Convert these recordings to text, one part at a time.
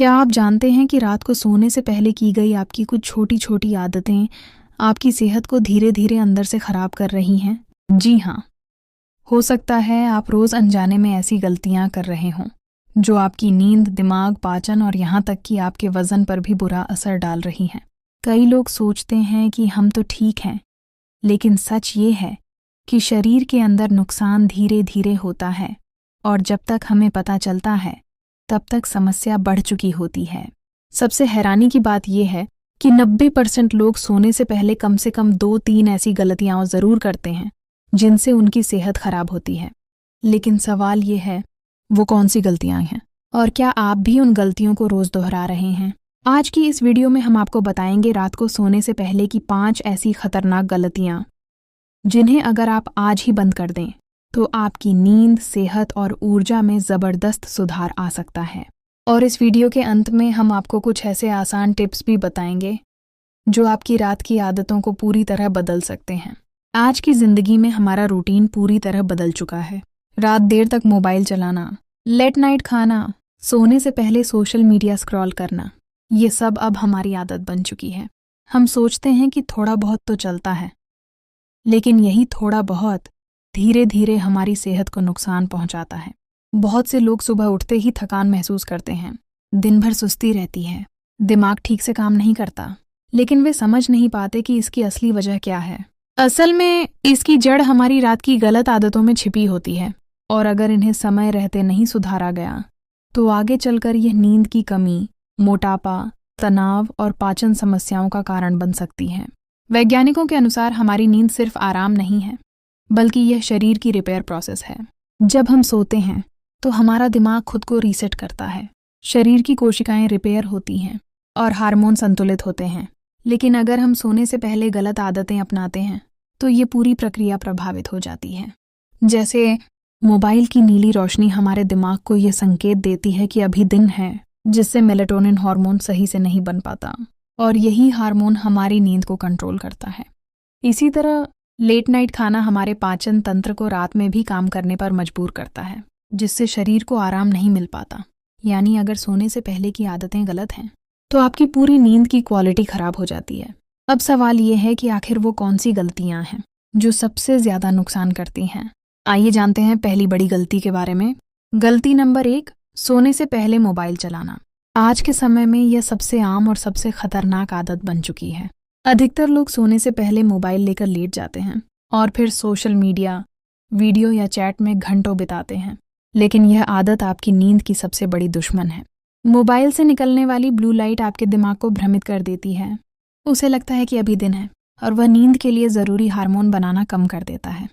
क्या आप जानते हैं कि रात को सोने से पहले की गई आपकी कुछ छोटी छोटी आदतें आपकी सेहत को धीरे धीरे अंदर से खराब कर रही हैं? जी हाँ, हो सकता है आप रोज़ अनजाने में ऐसी गलतियां कर रहे हों जो आपकी नींद, दिमाग, पाचन और यहाँ तक कि आपके वज़न पर भी बुरा असर डाल रही हैं। कई लोग सोचते हैं कि हम तो ठीक हैं, लेकिन सच ये है कि शरीर के अंदर नुकसान धीरे धीरे होता है और जब तक हमें पता चलता है तब तक समस्या बढ़ चुकी होती है। सबसे हैरानी की बात यह है कि 90% लोग सोने से पहले कम से कम 2-3 ऐसी गलतियां ज़रूर करते हैं जिनसे उनकी सेहत खराब होती है। लेकिन सवाल ये है, वो कौन सी गलतियां हैं और क्या आप भी उन गलतियों को रोज़ दोहरा रहे हैं? आज की इस वीडियो में हम आपको बताएंगे रात को सोने से पहले की 5 ऐसी खतरनाक गलतियां जिन्हें अगर आप आज ही बंद कर दें तो आपकी नींद, सेहत और ऊर्जा में ज़बरदस्त सुधार आ सकता है। और इस वीडियो के अंत में हम आपको कुछ ऐसे आसान टिप्स भी बताएंगे जो आपकी रात की आदतों को पूरी तरह बदल सकते हैं। आज की ज़िंदगी में हमारा रूटीन पूरी तरह बदल चुका है। रात देर तक मोबाइल चलाना, लेट नाइट खाना, सोने से पहले सोशल मीडिया स्क्रॉल करना, ये सब अब हमारी आदत बन चुकी है। हम सोचते हैं कि थोड़ा बहुत तो चलता है, लेकिन यही थोड़ा बहुत धीरे धीरे हमारी सेहत को नुकसान पहुंचाता है। बहुत से लोग सुबह उठते ही थकान महसूस करते हैं, दिन भर सुस्ती रहती है, दिमाग ठीक से काम नहीं करता, लेकिन वे समझ नहीं पाते कि इसकी असली वजह क्या है। असल में इसकी जड़ हमारी रात की गलत आदतों में छिपी होती है और अगर इन्हें समय रहते नहीं सुधारा गया तो आगे चलकर यह नींद की कमी, मोटापा, तनाव और पाचन समस्याओं का कारण बन सकती है। वैज्ञानिकों के अनुसार हमारी नींद सिर्फ आराम नहीं है, बल्कि यह शरीर की रिपेयर प्रोसेस है। जब हम सोते हैं तो हमारा दिमाग खुद को रीसेट करता है, शरीर की कोशिकाएं रिपेयर होती हैं और हार्मोन संतुलित होते हैं। लेकिन अगर हम सोने से पहले गलत आदतें अपनाते हैं तो ये पूरी प्रक्रिया प्रभावित हो जाती है। जैसे मोबाइल की नीली रोशनी हमारे दिमाग को ये संकेत देती है कि अभी दिन है, जिससे मेलेटोनिन हार्मोन सही से नहीं बन पाता और यही हार्मोन हमारी नींद को कंट्रोल करता है। इसी तरह लेट नाइट खाना हमारे पाचन तंत्र को रात में भी काम करने पर मजबूर करता है, जिससे शरीर को आराम नहीं मिल पाता। यानी अगर सोने से पहले की आदतें गलत हैं तो आपकी पूरी नींद की क्वालिटी खराब हो जाती है। अब सवाल ये है कि आखिर वो कौन सी गलतियां हैं जो सबसे ज्यादा नुकसान करती हैं। आइए जानते हैं पहली बड़ी गलती के बारे में। गलती नंबर 1, सोने से पहले मोबाइल चलाना। आज के समय में यह सबसे आम और सबसे खतरनाक आदत बन चुकी है। अधिकतर लोग सोने से पहले मोबाइल लेकर लेट जाते हैं और फिर सोशल मीडिया, वीडियो या चैट में घंटों बिताते हैं। लेकिन यह आदत आपकी नींद की सबसे बड़ी दुश्मन है। मोबाइल से निकलने वाली ब्लू लाइट आपके दिमाग को भ्रमित कर देती है। उसे लगता है कि अभी दिन है और वह नींद के लिए ज़रूरी हार्मोन बनाना कम कर देता है।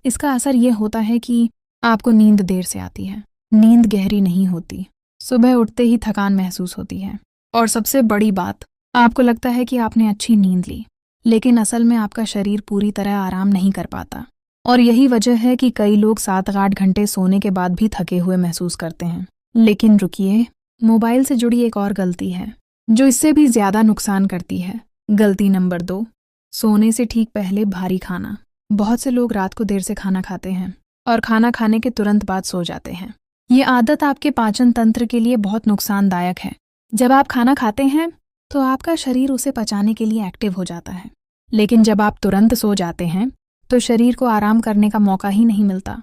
इसका असर यह होता है कि आपको नींद देर से आती है, नींद गहरी नहीं होती, सुबह उठते ही थकान महसूस होती है और सबसे बड़ी बात, आपको लगता है कि आपने अच्छी नींद ली, लेकिन असल में आपका शरीर पूरी तरह आराम नहीं कर पाता। और यही वजह है कि कई लोग 7-8 घंटे सोने के बाद भी थके हुए महसूस करते हैं। लेकिन रुकिए, मोबाइल से जुड़ी एक और गलती है जो इससे भी ज़्यादा नुकसान करती है। गलती नंबर 2, सोने से ठीक पहले भारी खाना। बहुत से लोग रात को देर से खाना खाते हैं और खाना खाने के तुरंत बाद सो जाते हैं। ये आदत आपके पाचन तंत्र के लिए बहुत नुकसानदायक है। जब आप खाना खाते हैं तो आपका शरीर उसे पचाने के लिए एक्टिव हो जाता है, लेकिन जब आप तुरंत सो जाते हैं तो शरीर को आराम करने का मौका ही नहीं मिलता।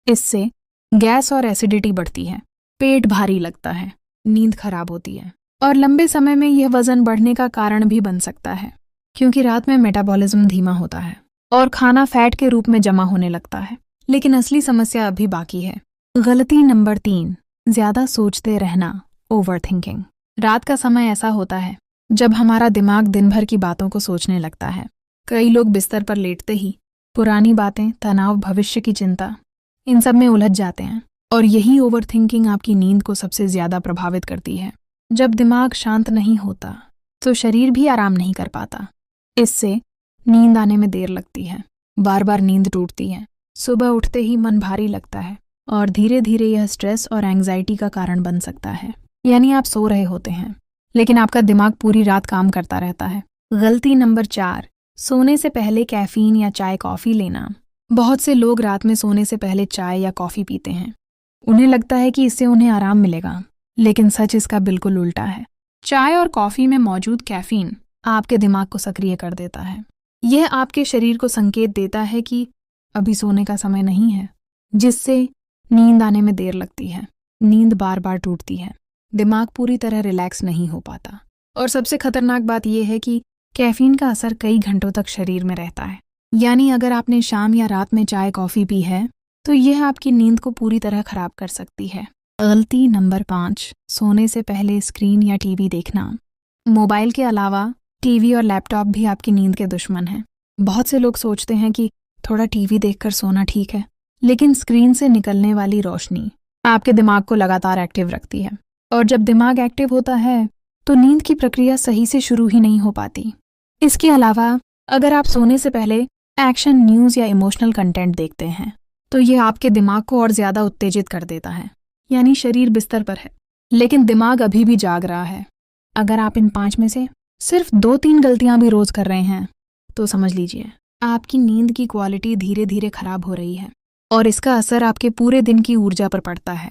इससे गैस और एसिडिटी बढ़ती है, पेट भारी लगता है, नींद खराब होती है और लंबे समय में यह वजन बढ़ने का कारण भी बन सकता है, क्योंकि रात में मेटाबॉलिज्म धीमा होता है और खाना फैट के रूप में जमा होने लगता है। लेकिन असली समस्या अभी बाकी है। गलती नंबर 3, ज़्यादा सोचते रहना, ओवर थिंकिंग। रात का समय ऐसा होता है जब हमारा दिमाग दिन भर की बातों को सोचने लगता है। कई लोग बिस्तर पर लेटते ही पुरानी बातें, तनाव, भविष्य की चिंता, इन सब में उलझ जाते हैं और यही ओवर थिंकिंग आपकी नींद को सबसे ज़्यादा प्रभावित करती है। जब दिमाग शांत नहीं होता तो शरीर भी आराम नहीं कर पाता। इससे नींद आने में देर लगती है, बार बार नींद टूटती है, सुबह उठते ही मन भारी लगता है और धीरे धीरे यह स्ट्रेस और एंग्जाइटी का कारण बन सकता है। यानी आप सो रहे होते हैं लेकिन आपका दिमाग पूरी रात काम करता रहता है। गलती नंबर 4, सोने से पहले कैफीन या चाय कॉफ़ी लेना। बहुत से लोग रात में सोने से पहले चाय या कॉफ़ी पीते हैं। उन्हें लगता है कि इससे उन्हें आराम मिलेगा, लेकिन सच इसका बिल्कुल उल्टा है। चाय और कॉफ़ी में मौजूद कैफीन आपके दिमाग को सक्रिय कर देता है। यह आपके शरीर को संकेत देता है कि अभी सोने का समय नहीं है, जिससे नींद आने में देर लगती है, नींद बार बार टूटती है, दिमाग पूरी तरह रिलैक्स नहीं हो पाता। और सबसे खतरनाक बात यह है कि कैफीन का असर कई घंटों तक शरीर में रहता है। यानी अगर आपने शाम या रात में चाय कॉफ़ी पी है तो यह आपकी नींद को पूरी तरह खराब कर सकती है। गलती नंबर 5, सोने से पहले स्क्रीन या टीवी देखना। मोबाइल के अलावा टीवी और लैपटॉप भी आपकी नींद के दुश्मन हैं। बहुत से लोग सोचते हैं कि थोड़ा टीवी देखकर सोना ठीक है, लेकिन स्क्रीन से निकलने वाली रोशनी आपके दिमाग को लगातार एक्टिव रखती है, और जब दिमाग एक्टिव होता है तो नींद की प्रक्रिया सही से शुरू ही नहीं हो पाती। इसके अलावा अगर आप सोने से पहले एक्शन, न्यूज़ या इमोशनल कंटेंट देखते हैं तो ये आपके दिमाग को और ज़्यादा उत्तेजित कर देता है। यानी शरीर बिस्तर पर है लेकिन दिमाग अभी भी जाग रहा है। अगर आप इन 5 में से सिर्फ 2-3 गलतियां भी रोज कर रहे हैं तो समझ लीजिए आपकी नींद की क्वालिटी धीरे धीरे खराब हो रही है और इसका असर आपके पूरे दिन की ऊर्जा पर पड़ता है।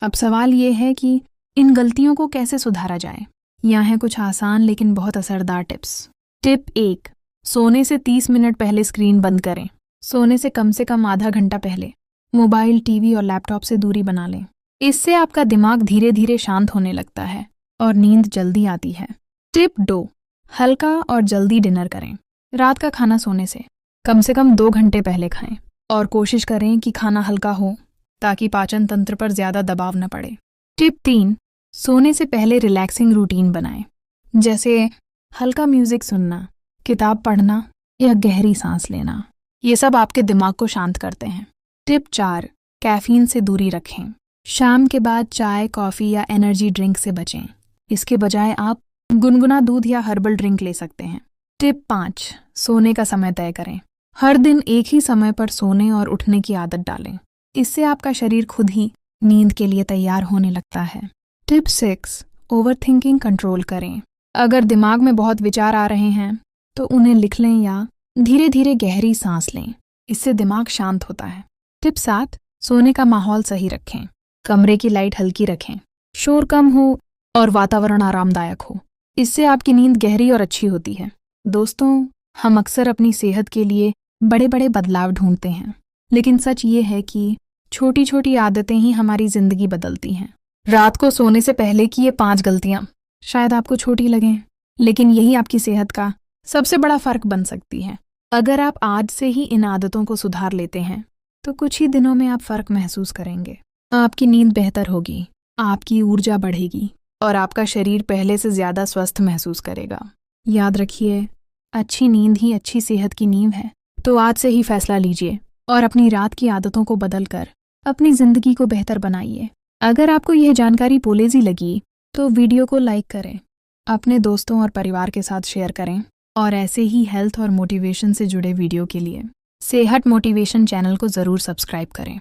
अब सवाल ये है कि इन गलतियों को कैसे सुधारा जाए। यहाँ है कुछ आसान लेकिन बहुत असरदार टिप्स। टिप 1, सोने से 30 मिनट पहले स्क्रीन बंद करें। सोने से कम आधा घंटा पहले मोबाइल, टीवी और लैपटॉप से दूरी बना लें। इससे आपका दिमाग धीरे धीरे शांत होने लगता है और नींद जल्दी आती है। टिप 2, हल्का और जल्दी डिनर करें। रात का खाना सोने से कम 2 घंटे पहले खाएं और कोशिश करें कि खाना हल्का हो ताकि पाचन तंत्र पर ज़्यादा दबाव न पड़े। टिप 3, सोने से पहले रिलैक्सिंग रूटीन बनाएं, जैसे हल्का म्यूजिक सुनना, किताब पढ़ना या गहरी सांस लेना। ये सब आपके दिमाग को शांत करते हैं। टिप 4, कैफीन से दूरी रखें। शाम के बाद चाय, कॉफ़ी या एनर्जी ड्रिंक से बचें। इसके बजाय आप गुनगुना दूध या हर्बल ड्रिंक ले सकते हैं। टिप 5, सोने का समय तय करें। हर दिन एक ही समय पर सोने और उठने की आदत डालें। इससे आपका शरीर खुद ही नींद के लिए तैयार होने लगता है। टिप 6, ओवरथिंकिंग कंट्रोल करें। अगर दिमाग में बहुत विचार आ रहे हैं तो उन्हें लिख लें या धीरे धीरे गहरी सांस लें। इससे दिमाग शांत होता है। टिप 7, सोने का माहौल सही रखें। कमरे की लाइट हल्की रखें, शोर कम हो और वातावरण आरामदायक हो। इससे आपकी नींद गहरी और अच्छी होती है। दोस्तों, हम अक्सर अपनी सेहत के लिए बड़े बड़े बदलाव ढूंढते हैं, लेकिन सच ये है कि छोटी छोटी आदतें ही हमारी जिंदगी बदलती हैं। रात को सोने से पहले की ये 5 गलतियां शायद आपको छोटी लगें, लेकिन यही आपकी सेहत का सबसे बड़ा फर्क बन सकती है। अगर आप आज से ही इन आदतों को सुधार लेते हैं तो कुछ ही दिनों में आप फर्क महसूस करेंगे। आपकी नींद बेहतर होगी, आपकी ऊर्जा बढ़ेगी और आपका शरीर पहले से ज़्यादा स्वस्थ महसूस करेगा। याद रखिए, अच्छी नींद ही अच्छी सेहत की नींव है। तो आज से ही फैसला लीजिए और अपनी रात की आदतों को बदलकर अपनी ज़िंदगी को बेहतर बनाइए। अगर आपको यह जानकारी पोलेजी लगी तो वीडियो को लाइक करें, अपने दोस्तों और परिवार के साथ शेयर करें और ऐसे ही हेल्थ और मोटिवेशन से जुड़े वीडियो के लिए सेहत मोटिवेशन चैनल को ज़रूर सब्सक्राइब करें।